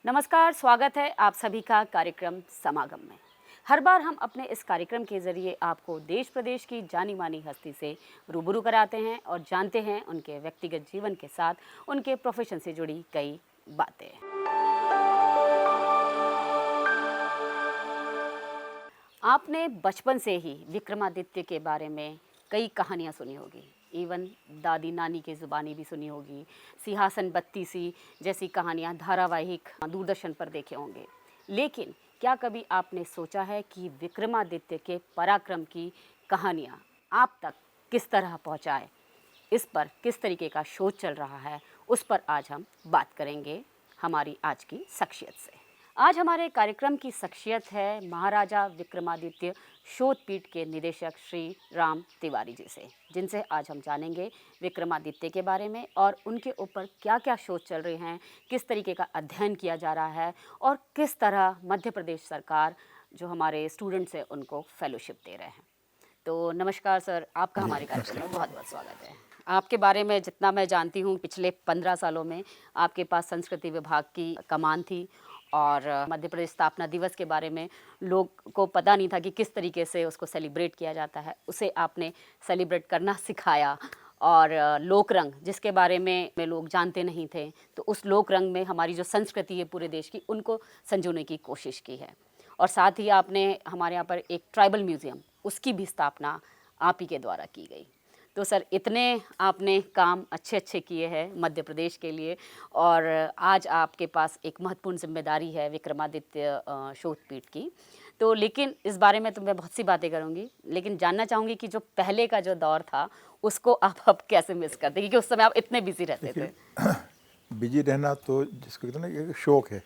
नमस्कार, स्वागत है आप सभी का कार्यक्रम समागम में। हर बार हम अपने इस कार्यक्रम के ज़रिए आपको देश प्रदेश की जानी मानी हस्ती से रूबरू कराते हैं और जानते हैं उनके व्यक्तिगत जीवन के साथ उनके प्रोफेशन से जुड़ी कई बातें। आपने बचपन से ही विक्रमादित्य के बारे में कई कहानियाँ सुनी होगी, इवन दादी नानी की ज़ुबानी भी सुनी होगी। सिंहासन बत्तीसी जैसी कहानियाँ धारावाहिक दूरदर्शन पर देखे होंगे। लेकिन क्या कभी आपने सोचा है कि विक्रमादित्य के पराक्रम की कहानियाँ आप तक किस तरह पहुँचाए? इस पर किस तरीके का शोध चल रहा है, उस पर आज हम बात करेंगे हमारी आज की शख्सियत से। आज हमारे कार्यक्रम की शख्सियत है महाराजा विक्रमादित्य शोधपीठ के निदेशक श्री राम तिवारी जी से, जिनसे आज हम जानेंगे विक्रमादित्य के बारे में और उनके ऊपर क्या क्या शोध चल रहे हैं, किस तरीके का अध्ययन किया जा रहा है और किस तरह मध्य प्रदेश सरकार जो हमारे स्टूडेंट्स हैं उनको फेलोशिप दे रहे हैं। तो नमस्कार सर, आपका हमारे कार्यक्रम में बहुत बहुत स्वागत है। आपके बारे में जितना मैं जानती हूँ, पिछले 15 सालों में आपके पास संस्कृति विभाग की कमान थी और मध्य प्रदेश स्थापना दिवस के बारे में लोग को पता नहीं था कि किस तरीके से उसको सेलिब्रेट किया जाता है। उसे आपने सेलिब्रेट करना सिखाया और लोक रंग जिसके बारे में लोग जानते नहीं थे, तो उस लोक रंग में हमारी जो संस्कृति है पूरे देश की, उनको संजोने की कोशिश की है। और साथ ही आपने हमारे यहाँ पर एक ट्राइबल म्यूज़ियम, उसकी भी स्थापना आप ही के द्वारा की गई। तो सर, इतने आपने काम अच्छे अच्छे किए हैं मध्य प्रदेश के लिए और आज आपके पास एक महत्वपूर्ण जिम्मेदारी है विक्रमादित्य शोधपीठ की। तो लेकिन इस बारे में तो मैं बहुत सी बातें करूँगी, लेकिन जानना चाहूँगी कि जो पहले का जो दौर था उसको आप अब कैसे मिस करते, क्योंकि उस समय आप इतने बिजी रहते थे। बिजी रहना तो जिसको कहते हैं ना, एक शौक है।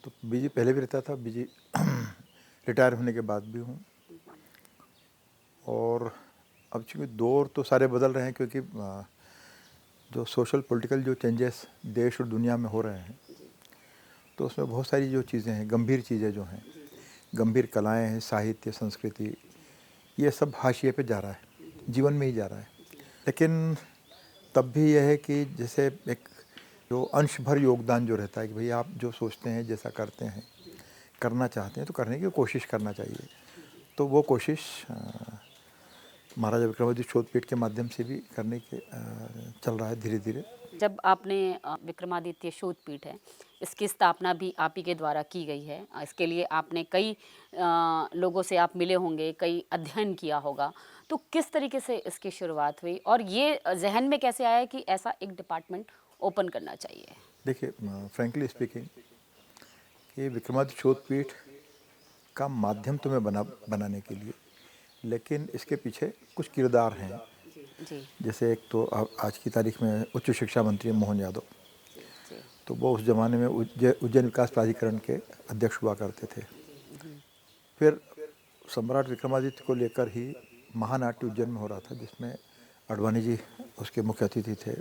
तो बिजी पहले भी रहता था, बिजी रिटायर होने के बाद भी हूँ। और अब चूँकि दौर तो सारे बदल रहे हैं, क्योंकि जो सोशल पॉलिटिकल जो चेंजेस देश और दुनिया में हो रहे हैं, तो उसमें बहुत सारी जो चीज़ें हैं, गंभीर चीज़ें जो हैं, गंभीर कलाएँ हैं, साहित्य, संस्कृति, ये सब हाशिए पे जा रहा है, जीवन में ही जा रहा है। लेकिन तब भी यह है कि जैसे एक जो अंश भर योगदान जो रहता है कि भाई आप जो सोचते हैं, जैसा करते हैं, करना चाहते हैं, तो करने की कोशिश करना चाहिए। तो वो कोशिश महाराजा विक्रमादित्य शोधपीठ के माध्यम से भी करने के चल रहा है धीरे धीरे। जब आपने विक्रमादित्य शोधपीठ है, इसकी स्थापना भी आप ही के द्वारा की गई है। इसके लिए आपने कई लोगों से आप मिले होंगे, कई अध्ययन किया होगा। तो किस तरीके से इसकी शुरुआत हुई और ये जहन में कैसे आया कि ऐसा एक डिपार्टमेंट ओपन करना चाहिए? देखिए, फ्रैंकली स्पीकिंग, कि विक्रमादित्य शोधपीठ का माध्यम तो मैं बनाने के लिए, लेकिन इसके पीछे कुछ किरदार हैं। जी जैसे एक तो आज की तारीख में उच्च शिक्षा मंत्री मोहन यादव, जी तो वो उस ज़माने में उज्जैन विकास प्राधिकरण के अध्यक्ष हुआ करते थे। फिर सम्राट विक्रमादित्य को लेकर ही महानाट्य उज्जैन में हो रहा था, जिसमें अडवाणी जी उसके मुख्य अतिथि थे,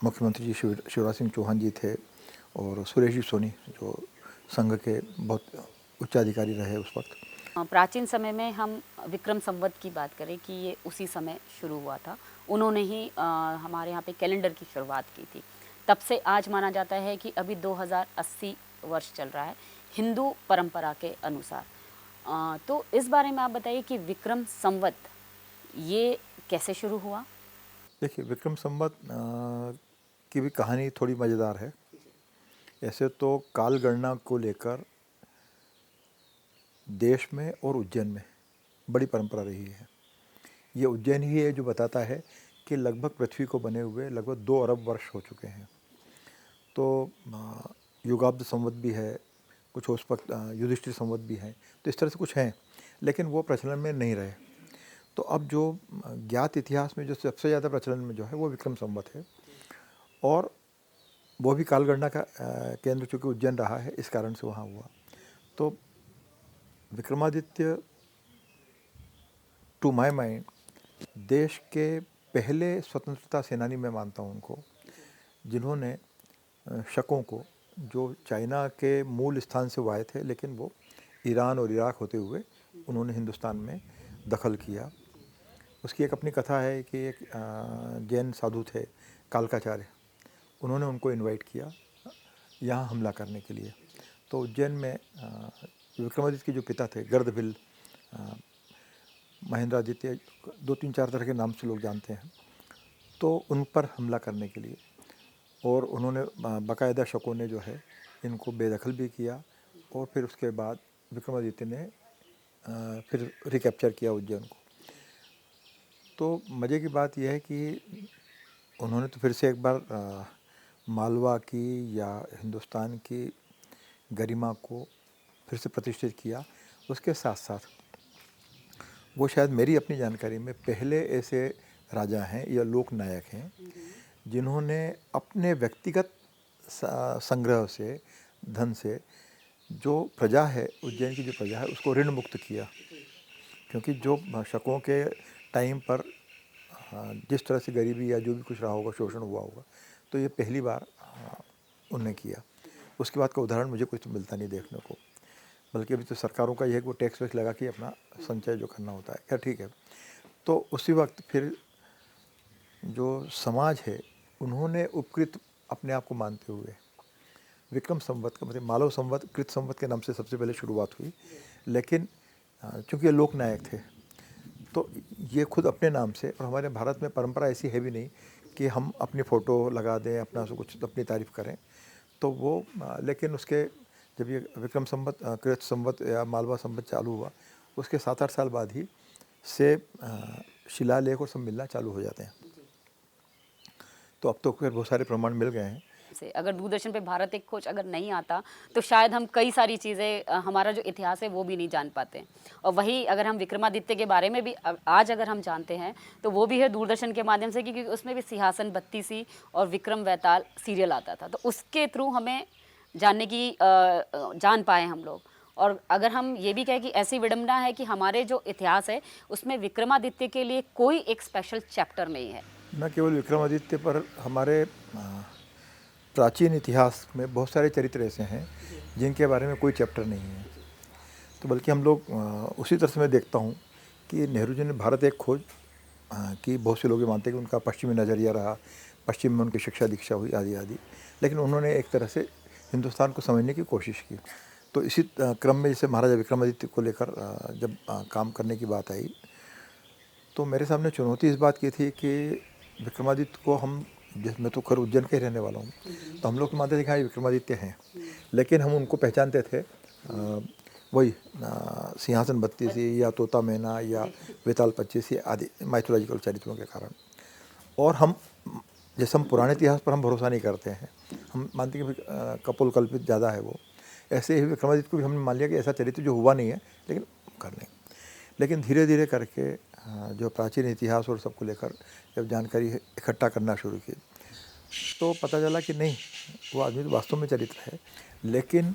मुख्यमंत्री जी शिवराज सिंह चौहान जी थे, और सुरेश जी सोनी जो संघ के बहुत उच्चाधिकारी रहे उस वक्त। प्राचीन समय में हम विक्रम संवत की बात करें कि ये उसी समय शुरू हुआ था। उन्होंने ही हमारे यहाँ पे कैलेंडर की शुरुआत की थी। तब से आज माना जाता है कि अभी 2080 वर्ष चल रहा है हिंदू परंपरा के अनुसार। तो इस बारे में आप बताइए कि विक्रम संवत ये कैसे शुरू हुआ? देखिए, विक्रम संवत की भी कहानी थोड़ी मज़ेदार है। ऐसे तो काल गणना को लेकर देश में और उज्जैन में बड़ी परंपरा रही है। ये उज्जैन ही है जो बताता है कि लगभग पृथ्वी को बने हुए लगभग 2 अरब वर्ष हो चुके हैं। तो युगाब्द संवत भी है, कुछ उस वक्त युधिष्ठिर संवत भी है, तो इस तरह से कुछ हैं, लेकिन वो प्रचलन में नहीं रहे। तो अब जो ज्ञात इतिहास में जो सबसे ज़्यादा प्रचलन में जो है वो विक्रम संवत है, और वो भी कालगणना का केंद्र चूँकि उज्जैन रहा है, इस कारण से वहाँ हुआ। तो विक्रमादित्य टू माय माइंड देश के पहले स्वतंत्रता सेनानी मैं मानता हूँ उनको, जिन्होंने शकों को, जो चाइना के मूल स्थान से वो आए थे, लेकिन वो ईरान और इराक होते हुए उन्होंने हिंदुस्तान में दखल किया। उसकी एक अपनी कथा है कि एक जैन साधु थे कालकाचार्य, उन्होंने उनको इनवाइट किया यहाँ हमला करने के लिए। तो उज्जैन में विक्रमादित्य के जो पिता थे गर्दभिल महेंद्रादित्य, 2-3-4 तरह के नाम से लोग जानते हैं, तो उन पर हमला करने के लिए, और उन्होंने बाकायदा शकों ने जो है इनको बेदखल भी किया, और फिर उसके बाद विक्रमादित्य ने फिर रिकैप्चर किया उज्जैन को। तो मज़े की बात यह है कि उन्होंने तो फिर से एक बार मालवा की या हिंदुस्तान की गरिमा को फिर से प्रतिष्ठित किया। उसके साथ साथ वो शायद मेरी अपनी जानकारी में पहले ऐसे राजा हैं या लोक नायक हैं जिन्होंने अपने व्यक्तिगत संग्रह से, धन से, जो प्रजा है, उज्जैन की जो प्रजा है, उसको ऋण मुक्त किया। क्योंकि जो शकों के टाइम पर जिस तरह से गरीबी या जो भी कुछ रहा होगा, शोषण हुआ होगा, तो ये पहली बार उन्होंने किया। उसके बाद का उदाहरण मुझे कुछ तो मिलता नहीं देखने को, बल्कि अभी तो सरकारों का यह है कि वो टैक्स वैक्स लगा के अपना संचय जो करना होता है, क्या ठीक है। तो उसी वक्त फिर जो समाज है, उन्होंने उपकृत अपने आप को मानते हुए विक्रम संवत का मतलब मालव संवत, कृत संवत के नाम से सबसे पहले शुरुआत हुई। लेकिन चूँकि ये लोक नायक थे, तो ये खुद अपने नाम से, और हमारे भारत में परंपरा ऐसी है भी नहीं कि हम अपनी फ़ोटो लगा दें, अपना सब कुछ अपनी तारीफ़ करें। तो वो लेकिन उसके जब ये विक्रम संवत, कृत संवत या मालवा संवत चालू हुआ, उसके 7-8 साल बाद ही से शिलालेख और सब मिलना चालू हो जाते हैं। तो अब तो फिर बहुत सारे प्रमाण मिल गए हैं। से अगर दूरदर्शन पे भारत एक खोज अगर नहीं आता तो शायद हम कई सारी चीज़ें, हमारा जो इतिहास है वो भी नहीं जान पाते। और वही अगर हम विक्रमादित्य के बारे में भी आज अगर हम जानते हैं तो वो भी है दूरदर्शन के माध्यम से, क्योंकि उसमें भी सिंहासन बत्तीसी और विक्रम वेताल सीरियल आता था, तो उसके थ्रू हमें जानने की जान पाए हम लोग। और अगर हम ये भी कहें कि ऐसी विडंबना है कि हमारे जो इतिहास है उसमें विक्रमादित्य के लिए कोई एक स्पेशल चैप्टर नहीं है। न केवल विक्रमादित्य पर, हमारे प्राचीन इतिहास में बहुत सारे चरित्र ऐसे हैं जिनके बारे में कोई चैप्टर नहीं है। तो बल्कि हम लोग उसी तरह से मैं देखता हूँ कि नेहरू जी ने भारत एक खोज की। बहुत से लोग ये मानते हैं कि उनका पश्चिमी नज़रिया रहा, पश्चिम में उनकी शिक्षा दीक्षा हुई आदि आदि, लेकिन उन्होंने एक तरह से हिंदुस्तान को समझने की कोशिश की। तो इसी क्रम में जैसे महाराजा विक्रमादित्य को लेकर जब काम करने की बात आई, तो मेरे सामने चुनौती इस बात की थी कि विक्रमादित्य को हम, मैं तो खैर उज्जैन के ही रहने वाला हूँ, तो हम लोग तो मानते थे कि हाँ विक्रमादित्य हैं, लेकिन हम उनको पहचानते थे वही सिंहासन बत्तीसी या तोता मैना या वेताल पच्चीसी आदि माइथोलॉजिकल चरित्रों के कारण। और हम जैसे हम पुराने इतिहास पर हम भरोसा नहीं करते हैं, हम मानते हैं कि कपोल कल्पित ज़्यादा है वो, ऐसे ही विक्रमादित्य को भी हमने मान लिया कि ऐसा चरित्र जो हुआ नहीं है, लेकिन कर लें। लेकिन धीरे धीरे करके जो प्राचीन इतिहास और सबको लेकर जब जानकारी इकट्ठा करना शुरू की, तो पता चला कि नहीं, वो आदमी तो वास्तव में चरित्र है। लेकिन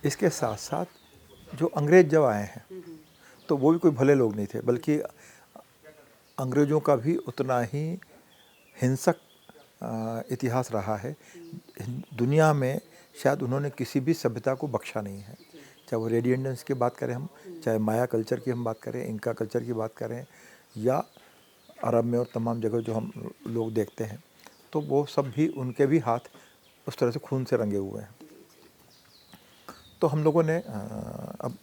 इसके साथ साथ जो अंग्रेज़ जब आए हैं, तो वो भी कोई भले लोग नहीं थे, बल्कि अंग्रेज़ों का भी उतना ही हिंसक इतिहास रहा है। दुनिया में शायद उन्होंने किसी भी सभ्यता को बख्शा नहीं है, चाहे वो रेडिएंडेंस की बात करें हम, चाहे माया कल्चर की हम बात करें, इनका कल्चर की बात करें, या अरब में और तमाम जगह जो हम लोग देखते हैं, तो वो सब भी, उनके भी हाथ उस तरह से खून से रंगे हुए हैं। तो हम लोगों ने अब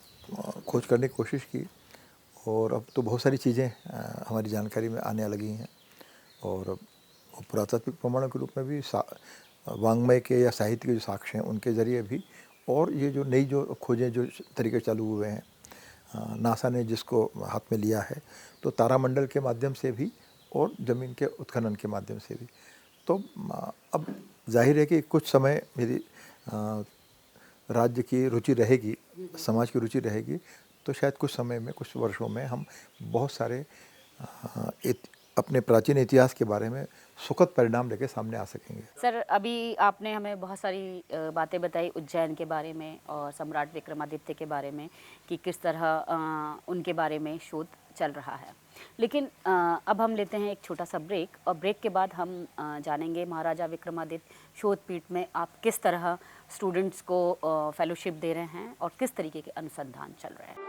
खोज करने की कोशिश की, और अब तो बहुत सारी चीज़ें हमारी जानकारी में आने लगी हैं, और पुरातात्विक प्रमाणों के रूप में भी, वांग्मय के या साहित्य के जो साक्ष्य हैं उनके ज़रिए भी, और ये जो नई जो खोजें जो तरीके चालू हुए हैं, नासा ने जिसको हाथ में लिया है, तो तारामंडल के माध्यम से भी और ज़मीन के उत्खनन के माध्यम से भी। तो अब जाहिर है कि कुछ समय यदि राज्य की रुचि रहेगी, समाज की रुचि रहेगी, तो शायद कुछ समय में, कुछ वर्षों में हम बहुत सारे अपने प्राचीन इतिहास के बारे में सुखद परिणाम लेके सामने आ सकेंगे। सर, अभी आपने हमें बहुत सारी बातें बताई उज्जैन के बारे में और सम्राट विक्रमादित्य के बारे में कि किस तरह उनके बारे में शोध चल रहा है। लेकिन अब हम लेते हैं एक छोटा सा ब्रेक, और ब्रेक के बाद हम जानेंगे महाराजा विक्रमादित्य शोध पीठ में आप किस तरह स्टूडेंट्स को फेलोशिप दे रहे हैं और किस तरीके के अनुसंधान चल रहे हैं।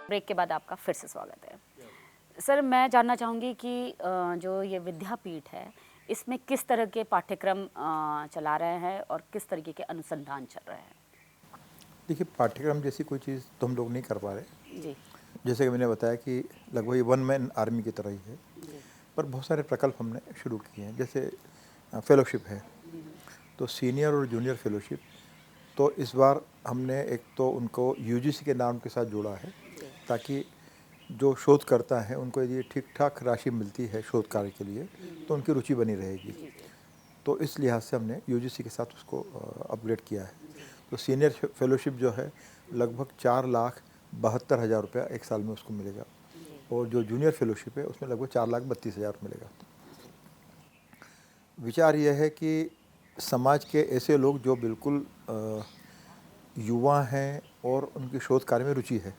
ब्रेक के बाद आपका फिर से स्वागत है। सर, मैं जानना चाहूँगी कि जो ये विद्यापीठ है, इसमें किस तरह के पाठ्यक्रम चला रहे हैं और किस तरीके के अनुसंधान चल रहे हैं? देखिए, पाठ्यक्रम जैसी कोई चीज़ तो हम लोग नहीं कर पा रहे। जी। जैसे कि मैंने बताया कि लगभग ये वन मैन आर्मी की तरह ही है, जी। पर बहुत सारे प्रकल्प हमने शुरू किए हैं। जैसे फेलोशिप है, तो सीनियर और जूनियर फेलोशिप, तो इस बार हमने एक तो उनको यूजीसी के नाम के साथ जोड़ा है, ताकि जो शोधकर्ता हैं उनको यदि ठीक ठाक राशि मिलती है शोध कार्य के लिए तो उनकी रुचि बनी रहेगी। तो इस लिहाज से हमने यूजीसी के साथ उसको अपग्रेड किया है। तो सीनियर फेलोशिप जो है लगभग 4,72,000 रुपया एक साल में उसको मिलेगा, और जो जूनियर फेलोशिप है उसमें लगभग 4,32,000 मिलेगा। विचार यह है कि समाज के ऐसे लोग जो बिल्कुल युवा हैं और उनकी शोध कार्य में रुचि है,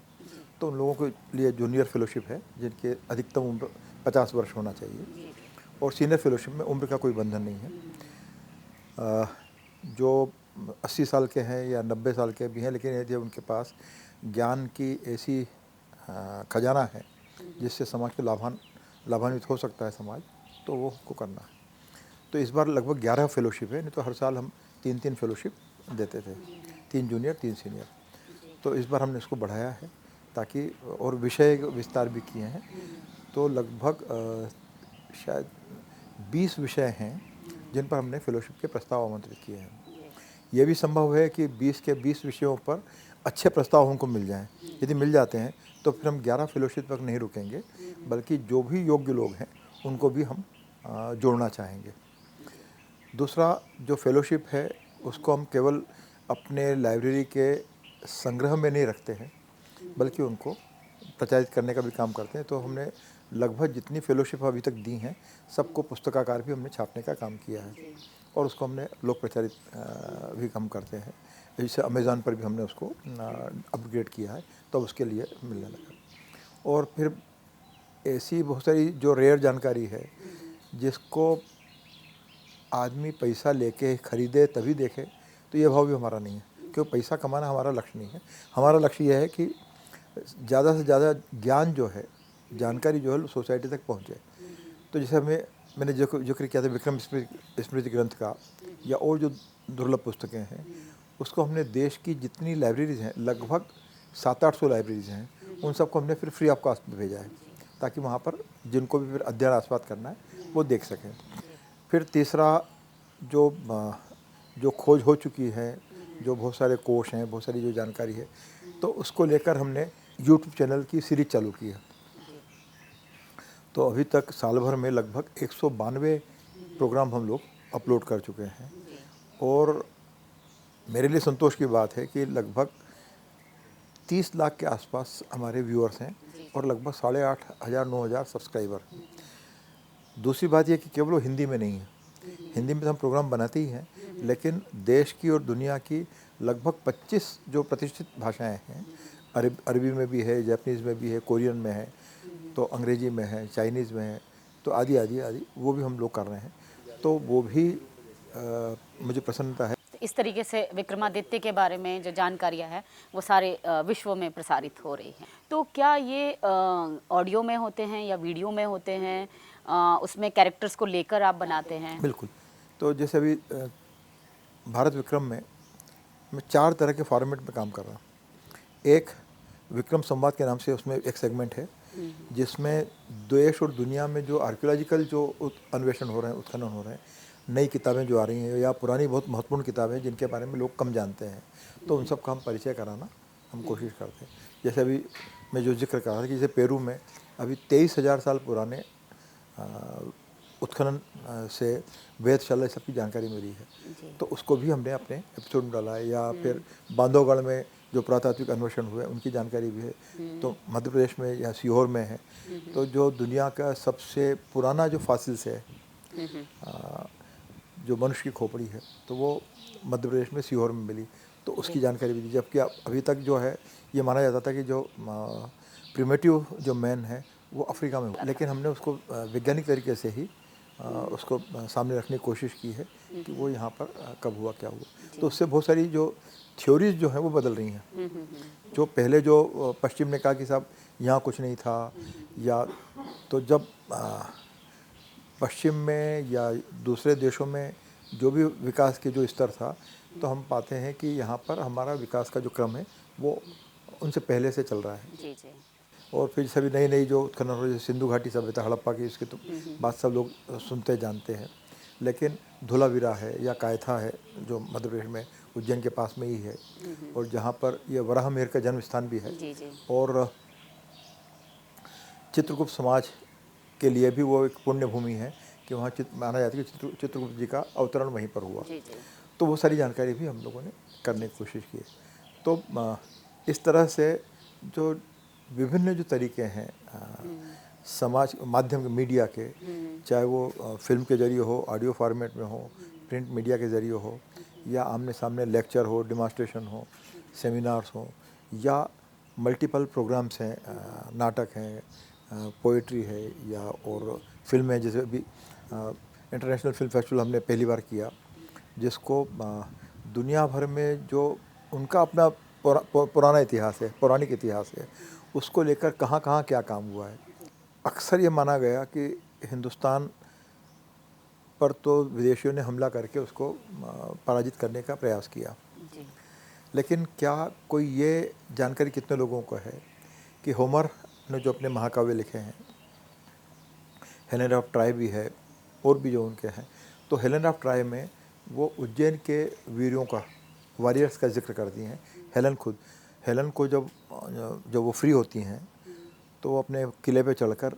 तो उन लोगों के लिए जूनियर फेलोशिप है, जिनके अधिकतम उम्र 50 वर्ष होना चाहिए, और सीनियर फेलोशिप में उम्र का कोई बंधन नहीं है। जो 80 साल के हैं या 90 साल के भी हैं, लेकिन यदि उनके पास ज्ञान की ऐसी खजाना है जिससे समाज को लाभान्वित हो सकता है समाज, तो वो को करना है। तो इस बार लगभग 11 फेलोशिप है, नहीं तो हर साल हम 3-3 फेलोशिप देते थे, 3 जूनियर 3 सीनियर। तो इस बार हमने इसको बढ़ाया है ताकि, और विषय विस्तार भी किए हैं। तो लगभग शायद 20 विषय हैं जिन पर हमने फेलोशिप के प्रस्ताव आमंत्रित किए हैं। ये भी संभव है कि 20 के 20 विषयों पर अच्छे प्रस्ताव हमको मिल जाएं। यदि मिल जाते हैं तो फिर हम 11 फेलोशिप तक नहीं रुकेंगे, बल्कि जो भी योग्य लोग हैं उनको भी हम जोड़ना चाहेंगे। दूसरा, जो फेलोशिप है उसको हम केवल अपने लाइब्रेरी के संग्रह में नहीं रखते हैं, बल्कि उनको प्रचारित करने का भी काम करते हैं। तो हमने लगभग जितनी फेलोशिप अभी तक दी हैं सबको पुस्तकाकार भी हमने छापने का काम किया है, और उसको हमने लोक प्रचारित भी हम करते हैं। जैसे अमेज़ॉन पर भी हमने उसको अपग्रेड किया है, तो उसके लिए मिलने लगा। और फिर ऐसी बहुत सारी जो रेयर जानकारी है जिसको आदमी पैसा लेके ख़रीदे तभी देखे, तो ये भाव भी हमारा नहीं है, क्योंकि पैसा कमाना हमारा लक्ष्य नहीं है। हमारा लक्ष्य यह है कि ज़्यादा से ज़्यादा ज्ञान जो है, जानकारी जो है सोसाइटी तक पहुँचे। तो जैसे मैंने जिक्र किया था विक्रम स्मृति ग्रंथ का, या और जो दुर्लभ पुस्तकें हैं, उसको हमने देश की जितनी लाइब्रेरीज़ हैं, लगभग 700-800 लाइब्रेरीज़ हैं, उन सबको हमने फिर फ्री ऑफ कॉस्ट में भेजा है, ताकि वहाँ पर जिनको भी फिर अध्ययन आस्वाद करना है वो देख सकें। फिर तीसरा, जो खोज हो चुकी है, जो बहुत सारे कोश हैं, बहुत सारी जो जानकारी है, तो उसको लेकर हमने यूट्यूब चैनल की सीरीज चालू की है। तो अभी तक साल भर में लगभग 192 प्रोग्राम हम लोग अपलोड कर चुके हैं, और मेरे लिए संतोष की बात है कि लगभग 30 लाख के आसपास हमारे व्यूअर्स हैं, और लगभग 8,500-9,000 सब्सक्राइबर। दूसरी बात यह कि केवल वो हिंदी में नहीं है, हिंदी में तो हम प्रोग्राम बनाते ही हैं, लेकिन देश की और दुनिया की लगभग 25 जो प्रतिष्ठित भाषाएं हैं, अरबी में भी है, जापानीज़ में भी है, कोरियन में है, तो अंग्रेजी में है, चाइनीज़ में है, तो आदि आदि आदि वो भी हम लोग कर रहे हैं। तो वो भी मुझे प्रसन्नता है। इस तरीके से विक्रमादित्य के बारे में जो जानकारियाँ हैं वो सारे विश्व में प्रसारित हो रही हैं। तो क्या ये ऑडियो में होते हैं या वीडियो में होते हैं? उसमें कैरेक्टर्स को लेकर आप बनाते हैं? बिल्कुल। तो जैसे अभी भारत विक्रम में मैं 4 तरह के फॉर्मेट में काम कर रहा हूँ। एक विक्रम संवाद के नाम से उसमें एक सेगमेंट है, जिसमें देश और दुनिया में जो आर्कियोलॉजिकल जो अन्वेषण हो रहे हैं, उत्खनन हो रहे हैं, नई किताबें जो आ रही हैं, या पुरानी बहुत महत्वपूर्ण किताबें जिनके बारे में लोग कम जानते हैं, तो उन सब का हम परिचय कराना हम कोशिश करते हैं। जैसे अभी मैं जो जिक्र कर रहा था कि जैसे पेरू में अभी 23,000 साल पुराने उत्खनन से वेधशाला सब की जानकारी मिली है, तो उसको भी हमने अपने एपिसोड में डाला है। या फिर बांधवगढ़ में जो पुरातात्विक अन्वेषण हुए उनकी जानकारी भी है। तो मध्य प्रदेश में या सीहोर में है, तो जो दुनिया का सबसे पुराना जो फासिल्स है, जो मनुष्य की खोपड़ी है, तो वो मध्य प्रदेश में सीहोर में मिली, तो उसकी जानकारी भी दी। जबकि अभी तक जो है ये माना जाता था कि जो प्रिमेटिव जो मैन है वो अफ्रीका में हुआ, लेकिन हमने उसको वैज्ञानिक तरीके से ही उसको सामने रखने की कोशिश की है कि वो यहाँ पर कब हुआ क्या हुआ। तो उससे बहुत सारी जो थ्योरीज जो हैं वो बदल रही हैं। जो पहले जो पश्चिम ने कहा कि साहब यहाँ कुछ नहीं था, या तो जब पश्चिम में या दूसरे देशों में जो भी विकास के जो स्तर था, तो हम पाते हैं कि यहाँ पर हमारा विकास का जो क्रम है वो उनसे पहले से चल रहा है। जी जी। और फिर सभी नई नई जो उत्खनन हो, जैसे सिंधु घाटी सभ्यता हड़प्पा की, इसकी तो बात सब लोग सुनते जानते हैं। लेकिन धोलावीरा है या कायथा है जो मध्य प्रदेश में उज्जैन के पास में ही है, और जहाँ पर ये वराह मिहिर का जन्म स्थान भी है। जी जी। और चित्रगुप्त समाज के लिए भी वो एक पुण्य भूमि है कि वहाँ माना जाता है कि चित्रगुप्त जी का अवतरण वहीं पर हुआ। जी जी। तो वो सारी जानकारी भी हम लोगों ने करने की कोशिश की है। तो इस तरह से जो विभिन्न जो तरीके हैं समाज माध्यम के मीडिया के, चाहे वो फिल्म के जरिए हो, ऑडियो फॉर्मेट में हो, प्रिंट मीडिया के जरिए हो, या आमने सामने लेक्चर हो, डेमोन्स्ट्रेशन हो, सेमिनार्स हो, या मल्टीपल प्रोग्राम्स हैं, नाटक हैं, पोइट्री है, या और फिल्म है। जैसे अभी इंटरनेशनल फिल्म फेस्टिवल हमने पहली बार किया, जिसको दुनिया भर में जो उनका अपना पुराना इतिहास है, पौराणिक इतिहास है, उसको लेकर कहाँ कहाँ क्या काम हुआ है। अक्सर ये माना गया कि हिंदुस्तान पर तो विदेशियों ने हमला करके उसको पराजित करने का प्रयास किया, जी। लेकिन क्या कोई ये जानकारी कितने लोगों को है कि होमर ने जो अपने महाकाव्य लिखे हैं, हेलेन ऑफ ट्राय भी है और भी जो उनके हैं, तो हेलेन ऑफ ट्राय में वो उज्जैन के वीरों का, वॉरियर्स का जिक्र करती हैं। हेलन को जब वो फ्री होती हैं, तो वो अपने किले पे चढ़कर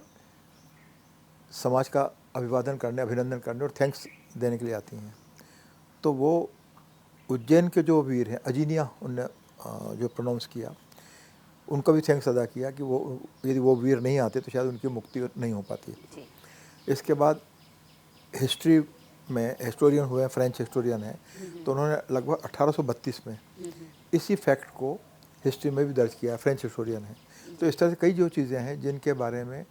समाज का अभिवादन करने, अभिनंदन करने और थैंक्स देने के लिए आती हैं। तो वो उज्जैन के जो वीर हैं, अजीनिया उनने जो प्रोनाउंस किया, उनका भी थैंक्स अदा किया कि वो यदि वो वीर नहीं आते तो शायद उनकी मुक्ति नहीं हो पाती। जी। इसके बाद हिस्ट्री में हिस्टोरियन हुए हैं, फ्रेंच हिस्टोरियन हैं, तो उन्होंने लगभग 1832 में इसी फैक्ट को हिस्ट्री में भी दर्ज किया है, फ्रेंच हिस्टोरियन हैं। तो इस तरह से कई जो चीज़ें हैं जिनके बारे में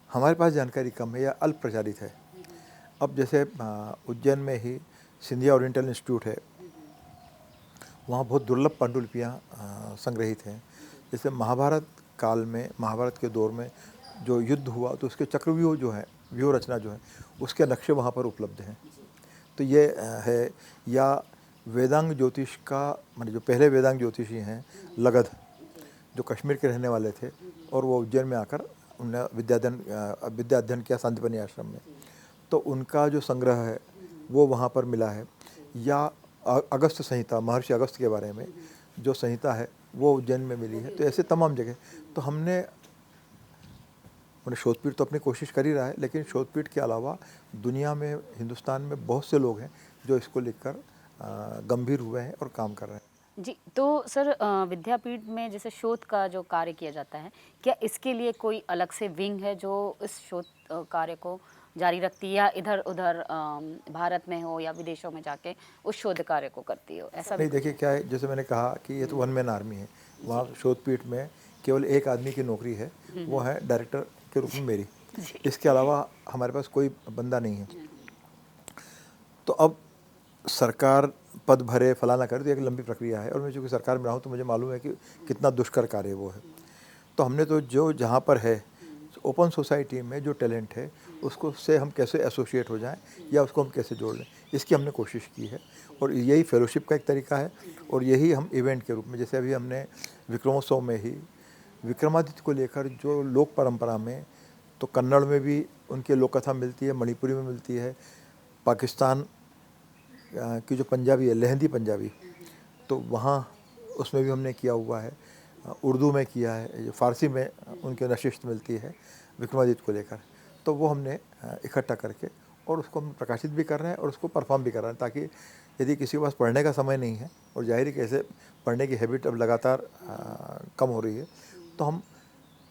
हमारे पास जानकारी कम है या अल्प प्रचारित है। अब जैसे उज्जैन में ही सिंधिया ओरिएंटल इंस्टीट्यूट है, वहाँ बहुत दुर्लभ पांडुलिपियाँ संग्रहित हैं। जैसे महाभारत काल में, महाभारत के दौर में जो युद्ध हुआ, तो उसके चक्रव्यूह जो है, व्यूह रचना जो है, उसके नक्शे वहाँ पर उपलब्ध हैं। तो ये है। या वेदांग ज्योतिष का, माने जो पहले वेदांग ज्योतिषी हैं लगध, जो कश्मीर के रहने वाले थे, और वो उज्जैन में आकर उन्होंने विद्या अध्ययन किया सांदीपनि आश्रम में, तो उनका जो संग्रह है वो वहाँ पर मिला है। या अगस्त संहिता, महर्षि अगस्त के बारे में जो संहिता है वो उज्जैन में मिली है। तो ऐसे तमाम जगह तो हमने शोधपीठ तो अपनी कोशिश कर ही रहा है, लेकिन शोधपीठ के अलावा दुनिया में, हिंदुस्तान में बहुत से लोग हैं जो इसको लेकर गंभीर हुए हैं और काम कर रहे हैं। जी, तो सर विद्यापीठ में जैसे शोध का जो कार्य किया जाता है, क्या इसके लिए कोई अलग से विंग है जो इस शोध कार्य को जारी रखती है, या इधर उधर भारत में हो या विदेशों में जाके उस शोध कार्य को करती हो, ऐसा भी नहीं, कुछ? देखिए क्या है, जैसे मैंने कहा कि ये तो वन मैन आर्मी है। वहाँ शोधपीठ में केवल एक आदमी की नौकरी है, वो है डायरेक्टर के रूप में मेरी। इसके अलावा हमारे पास कोई बंदा नहीं है। तो अब सरकार पद भरे, फलाना करे, तो एक लंबी प्रक्रिया है, और मैं चूँकि सरकार में रहा हूँ तो मुझे मालूम है कि कितना दुष्कर कार्य वो है। तो हमने तो जो जहाँ पर है, ओपन सोसाइटी में जो टैलेंट है उसको से हम कैसे एसोसिएट हो जाएं, या उसको हम कैसे जोड़ लें, इसकी हमने कोशिश की है। और यही फेलोशिप का एक तरीका है, और यही हम इवेंट के रूप में, जैसे अभी हमने विक्रमोत्सव में ही विक्रमादित्य को लेकर जो लोक परंपरा में, तो कन्नड़ में भी उनकी लोक कथा मिलती है, मणिपुरी में मिलती है, पाकिस्तान की जो पंजाबी है, लहंदी पंजाबी, तो वहाँ उसमें भी हमने किया हुआ है। उर्दू में किया है, फ़ारसी में उनके नशिस्त मिलती है विक्रमादित्य को लेकर, तो वो हमने इकट्ठा करके और उसको हम प्रकाशित भी कर रहे हैं और उसको परफॉर्म भी कर रहे हैं, ताकि यदि किसी के पास पढ़ने का समय नहीं है, और जाहिर है कैसे पढ़ने की हैबिट अब लगातार कम हो रही है, तो हम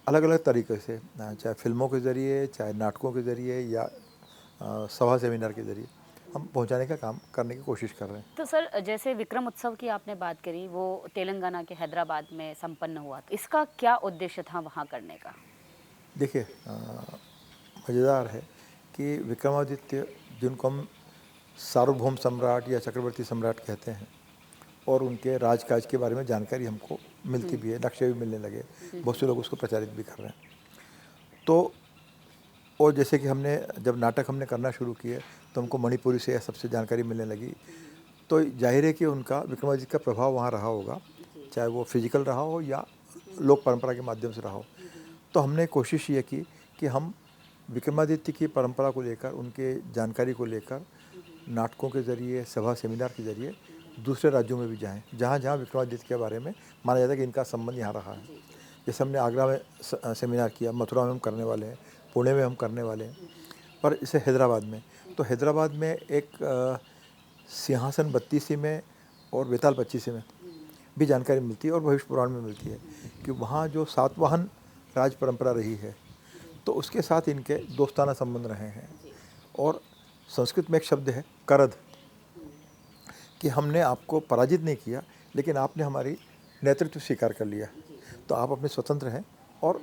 अलग अलग तरीक़े से, चाहे फिल्मों के ज़रिए, चाहे नाटकों के ज़रिए, या सभा सेमिनार के ज़रिए हम पहुंचाने का काम करने की कोशिश कर रहे हैं। तो सर जैसे विक्रम उत्सव की आपने बात करी, वो तेलंगाना के हैदराबाद में संपन्न हुआ, तो इसका क्या उद्देश्य था वहाँ करने का? देखिए, मज़ेदार है कि विक्रमादित्य, जिनको हम सार्वभौम सम्राट या चक्रवर्ती सम्राट कहते हैं, और उनके राजकाज के बारे में जानकारी हमको मिलती भी है, नक्शे भी मिलने लगे, बहुत से लोग उसको प्रचारित भी कर रहे हैं। तो और जैसे कि हमने जब नाटक हमने करना शुरू किए तो हमको मणिपुरी से सबसे जानकारी मिलने लगी, तो जाहिर है कि उनका विक्रमादित्य का प्रभाव वहाँ रहा होगा, चाहे वो फिजिकल रहा हो या लोक परंपरा के माध्यम से रहा हो। तो हमने कोशिश ये की कि हम विक्रमादित्य की परंपरा को लेकर, उनके जानकारी को लेकर नाटकों के ज़रिए, सभा सेमिनार के ज़रिए दूसरे राज्यों में भी जाएं, जहाँ जहाँ विक्रमादित्य के बारे में माना जाता है कि इनका संबंध यहाँ रहा है। जैसे हमने आगरा में सेमिनार किया, मथुरा में हम करने वाले हैं, पुणे में हम करने वाले हैं, पर इसे हैदराबाद में, तो हैदराबाद में एक सिंहासन बत्तीसी में और बेताल पच्चीसी में भी जानकारी मिलती है और भविष्य पुराण में मिलती है कि वहाँ जो सातवाहन राज परंपरा रही है, तो उसके साथ इनके दोस्ताना संबंध रहे हैं। और संस्कृत में एक शब्द है करद, कि हमने आपको पराजित नहीं किया, लेकिन आपने हमारी नेतृत्व स्वीकार कर लिया, तो आप अपने स्वतंत्र हैं और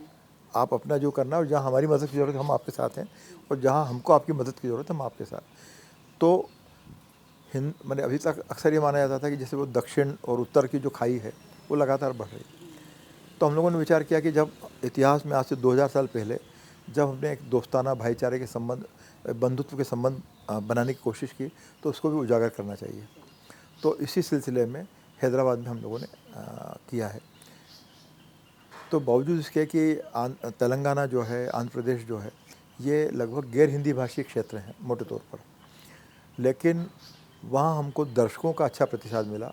आप अपना जो करना है, और जहाँ हमारी मदद की ज़रूरत है हम आपके साथ हैं, और जहाँ हमको आपकी मदद की ज़रूरत है हम आपके साथ। तो हिंद मैंने अभी तक अक्सर ये माना जाता था कि जैसे वो दक्षिण और उत्तर की जो खाई है वो लगातार बढ़ रही। तो हम लोगों ने विचार किया कि जब इतिहास में आज से 2000 साल पहले जब हमने एक दोस्ताना भाईचारे के संबंध, बंधुत्व के संबंध बनाने की कोशिश की, तो उसको भी उजागर करना चाहिए। तो इसी सिलसिले में हैदराबाद में हम लोगों ने किया है। तो बावजूद इसके कि तेलंगाना जो है, आंध्र प्रदेश जो है, ये लगभग गैर हिंदी भाषी क्षेत्र हैं मोटे तौर पर, लेकिन वहाँ हमको दर्शकों का अच्छा प्रतिसाद मिला।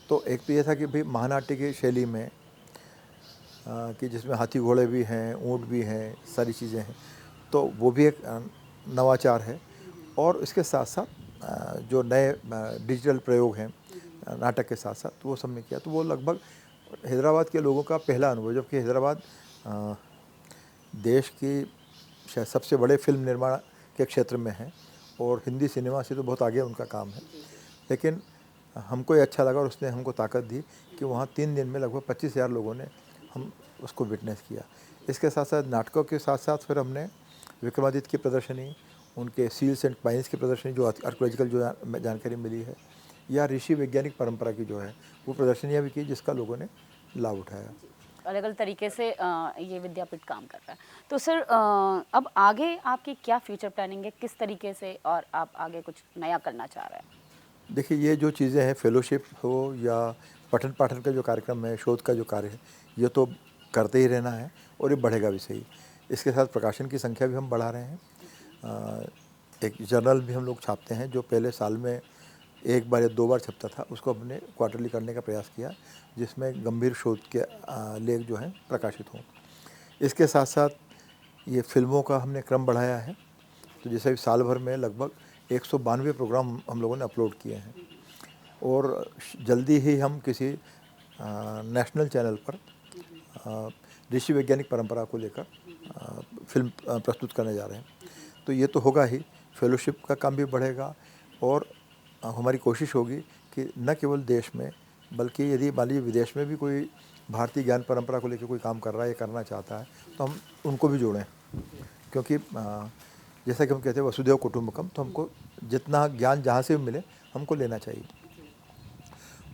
तो एक तो ये था कि भाई महानाट्य की शैली में कि जिसमें हाथी घोड़े भी हैं, ऊँट भी हैं, सारी चीज़ें हैं, तो वो भी एक नवाचार है। और इसके साथ साथ जो नए डिजिटल प्रयोग हैं नाटक के साथ साथ, तो वो सब ने किया। तो वो लगभग हैदराबाद के लोगों का पहला अनुभव, जबकि हैदराबाद देश की शायद सबसे बड़े फिल्म निर्माण के क्षेत्र में है और हिंदी सिनेमा से तो बहुत आगे उनका काम है, लेकिन हमको ये अच्छा लगा और उसने हमको ताकत दी कि वहाँ 3 दिन में लगभग 25,000 लोगों ने हम उसको विटनेस किया। इसके साथ साथ नाटकों के साथ साथ फिर हमने विक्रमादित्य की प्रदर्शनी, उनके सील्स एंड पाइन्स की प्रदर्शनी, जो आर्कोलॉजिकल जो जानकारी मिली है, या ऋषि वैज्ञानिक परंपरा की जो है वो प्रदर्शनियाँ भी की, जिसका लोगों ने लाभ उठाया। अलग अलग तरीके से ये विद्यापीठ काम कर रहा है। तो सर अब आगे आपकी क्या फ्यूचर प्लानिंग है, किस तरीके से, और आप आगे कुछ नया करना चाह रहे हैं? देखिए, ये जो चीज़ें हैं, फेलोशिप हो या पठन पाठन का जो कार्यक्रम है, शोध का जो कार्य है, ये तो करते ही रहना है और ये बढ़ेगा भी सही। इसके साथ प्रकाशन की संख्या भी हम बढ़ा रहे हैं। एक जर्नल भी हम लोग छापते हैं, जो पहले साल में 1 बार या 2 बार छपता था, उसको हमने क्वार्टरली करने का प्रयास किया, जिसमें गंभीर शोध के लेख जो हैं प्रकाशित हों। इसके साथ साथ ये फिल्मों का हमने क्रम बढ़ाया है, तो जैसे साल भर में लगभग 192 प्रोग्राम हम लोगों ने अपलोड किए हैं, और जल्दी ही हम किसी नेशनल चैनल पर ऋषि वैज्ञानिक परंपरा को लेकर फिल्म प्रस्तुत करने जा रहे हैं। तो ये तो होगा ही, फेलोशिप का काम भी बढ़ेगा, और हमारी कोशिश होगी कि न केवल देश में, बल्कि यदि मान लीजिए विदेश में भी कोई भारतीय ज्ञान परंपरा को लेकर कोई काम कर रहा है या करना चाहता है, तो हम उनको भी जोड़ें, क्योंकि जैसा कि हम कहते हैं वसुधैव कुटुंबकम, तो हमको जितना ज्ञान जहाँ से भी मिले हमको लेना चाहिए।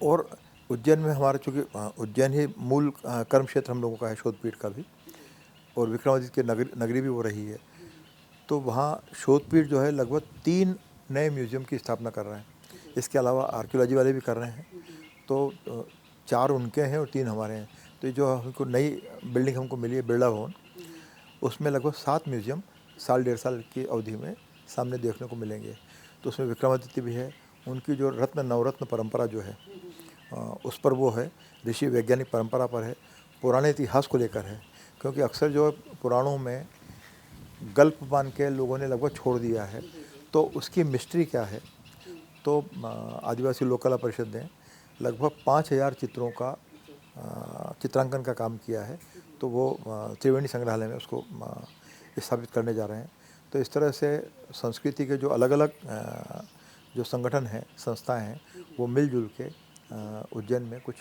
और उज्जैन में हमारा, चूँकि उज्जैन ही मूल कर्म क्षेत्र हम लोगों का है, शोधपीठ का भी, और विक्रमादित्य की नगरी भी वो रही है, तो वहाँ शोधपीठ जो है लगभग 3 नए म्यूज़ियम की स्थापना कर रहे हैं। इसके अलावा आर्कियोलॉजी वाले भी कर रहे हैं, तो 4 उनके हैं और 3 हमारे हैं। तो ये जो हमको नई बिल्डिंग हमको मिली है, बिरला भवन, उसमें लगभग 7 म्यूज़ियम साल 1.5 साल की अवधि में सामने देखने को मिलेंगे। तो उसमें विक्रमादित्य भी है, उनकी जो नवरत्न परंपरा जो है उस पर वो है, ऋषि वैज्ञानिक परंपरा पर है, पुराने इतिहास को लेकर है, क्योंकि अक्सर जो पुराणों में गल्प मान के लोगों ने लगभग छोड़ दिया है, तो उसकी मिस्ट्री क्या है। तो आदिवासी लोक कला परिषद ने लगभग 5,000 चित्रों का चित्रांकन का काम किया है, तो वो त्रिवेणी संग्रहालय में उसको स्थापित करने जा रहे हैं। तो इस तरह से संस्कृति के जो अलग अलग जो संगठन हैं, संस्थाएं हैं, वो मिलजुल के उज्जैन में कुछ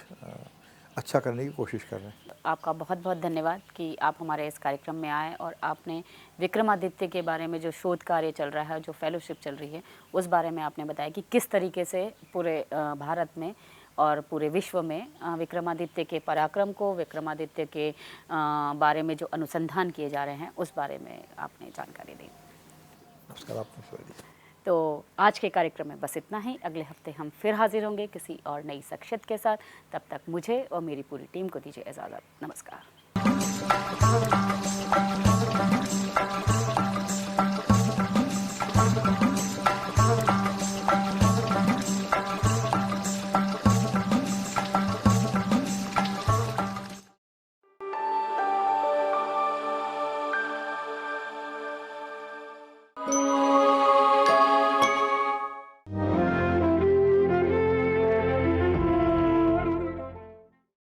अच्छा करने की कोशिश कर रहे हैं। आपका बहुत बहुत धन्यवाद कि आप हमारे इस कार्यक्रम में आए और आपने विक्रमादित्य के बारे में जो शोध कार्य चल रहा है, जो फेलोशिप चल रही है, उस बारे में आपने बताया कि किस तरीके से पूरे भारत में और पूरे विश्व में विक्रमादित्य के पराक्रम को, विक्रमादित्य के बारे में जो अनुसंधान किए जा रहे हैं, उस बारे में आपने जानकारी दी। नमस्कार, आपने सुन लिया। तो आज के कार्यक्रम में बस इतना ही। अगले हफ्ते हम फिर हाजिर होंगे किसी और नई शख्सियत के साथ। तब तक मुझे और मेरी पूरी टीम को दीजिए इजाज़त। नमस्कार।